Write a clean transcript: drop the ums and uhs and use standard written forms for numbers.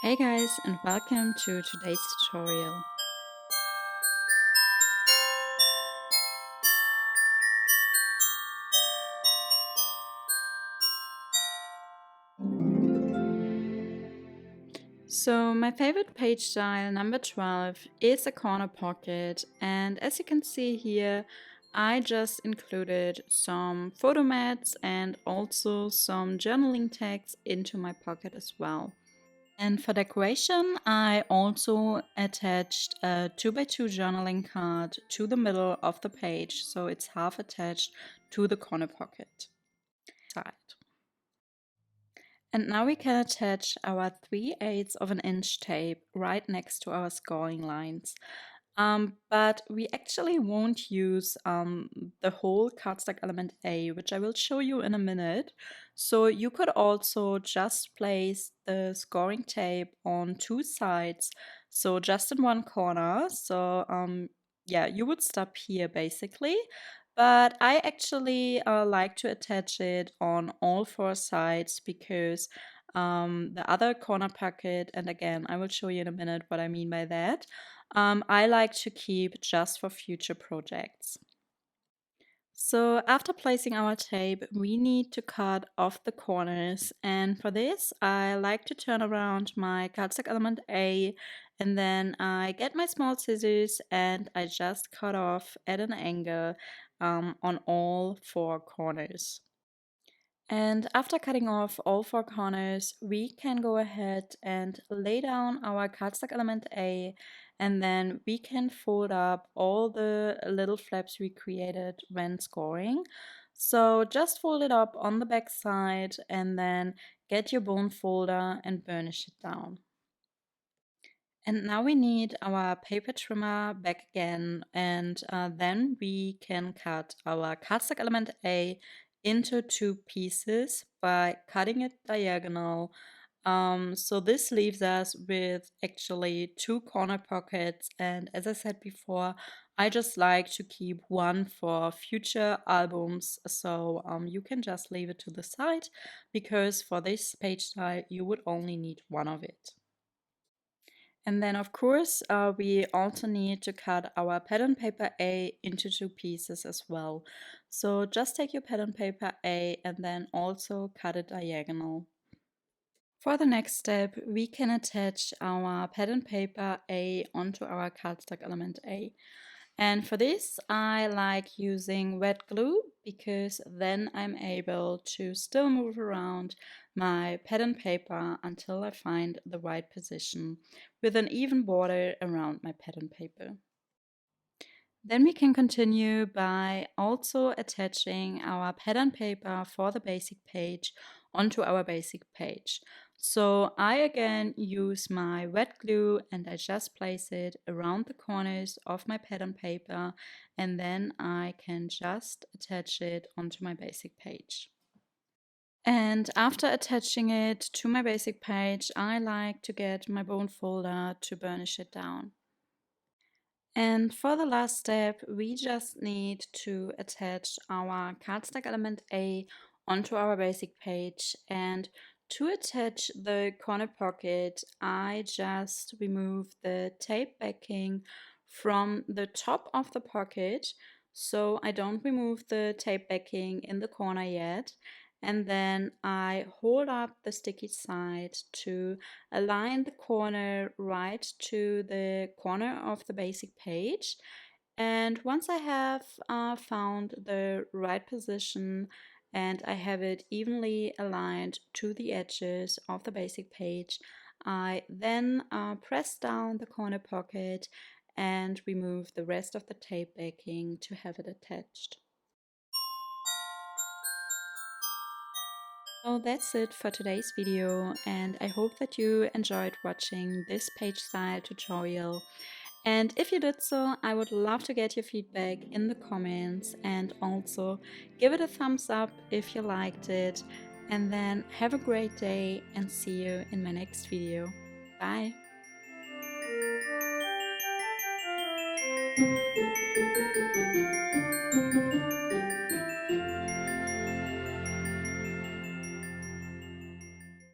Hey guys, and welcome to today's tutorial. So my favorite page style number 12 is a corner pocket, and as you can see here, I just included some photo mats and also some journaling tags into my pocket as well. And for decoration, I also attached a 2x2 journaling card to the middle of the page, so it's half attached to the corner pocket side. And now we can attach our 3/8 of an inch tape right next to our scoring lines. But we actually won't use the whole cardstock element A, which I will show you in a minute. So you could also just place the scoring tape on two sides, so just in one corner. So yeah, you would stop here basically. But I actually like to attach it on all four sides because the other corner pocket, and again, I will show you in a minute what I mean by that, I like to keep just for future projects. So after placing our tape, we need to cut off the corners, and for this I like to turn around my cardstock element A, and then I get my small scissors and I just cut off at an angle on all four corners. And after cutting off all four corners, we can go ahead and lay down our cardstock element A, and then we can fold up all the little flaps we created when scoring. So just fold it up on the back side and then get your bone folder and burnish it down. And now we need our paper trimmer back again, and then we can cut our cardstock element A into two pieces by cutting it diagonal. So this leaves us with actually two corner pockets, and as I said before, I just like to keep one for future albums, so you can just leave it to the side because for this page style you would only need one of it. And then of course, we also need to cut our pattern paper A into two pieces as well. So just take your pattern paper A and then also cut it diagonal. For the next step, we can attach our pattern paper A onto our cardstock element A. And for this, I like using wet glue because then I'm able to still move around my pattern paper until I find the right position with an even border around my pattern paper. Then we can continue by also attaching our pattern paper for the basic page onto our basic page. So I again use my wet glue and I just place it around the corners of my pattern paper, and then I can just attach it onto my basic page. And after attaching it to my basic page, I like to get my bone folder to burnish it down. And for the last step, we just need to attach our cardstock element A onto our basic page. And to attach the corner pocket, I just remove the tape backing from the top of the pocket. So I don't remove the tape backing in the corner yet. And then I hold up the sticky side to align the corner right to the corner of the basic page. And once I have found the right position and I have it evenly aligned to the edges of the basic page, I then press down the corner pocket and remove the rest of the tape backing to have it attached. So that's it for today's video, and I hope that you enjoyed watching this page style tutorial. And if you did so, I would love to get your feedback in the comments, and also give it a thumbs up if you liked it. And then have a great day and see you in my next video. Bye!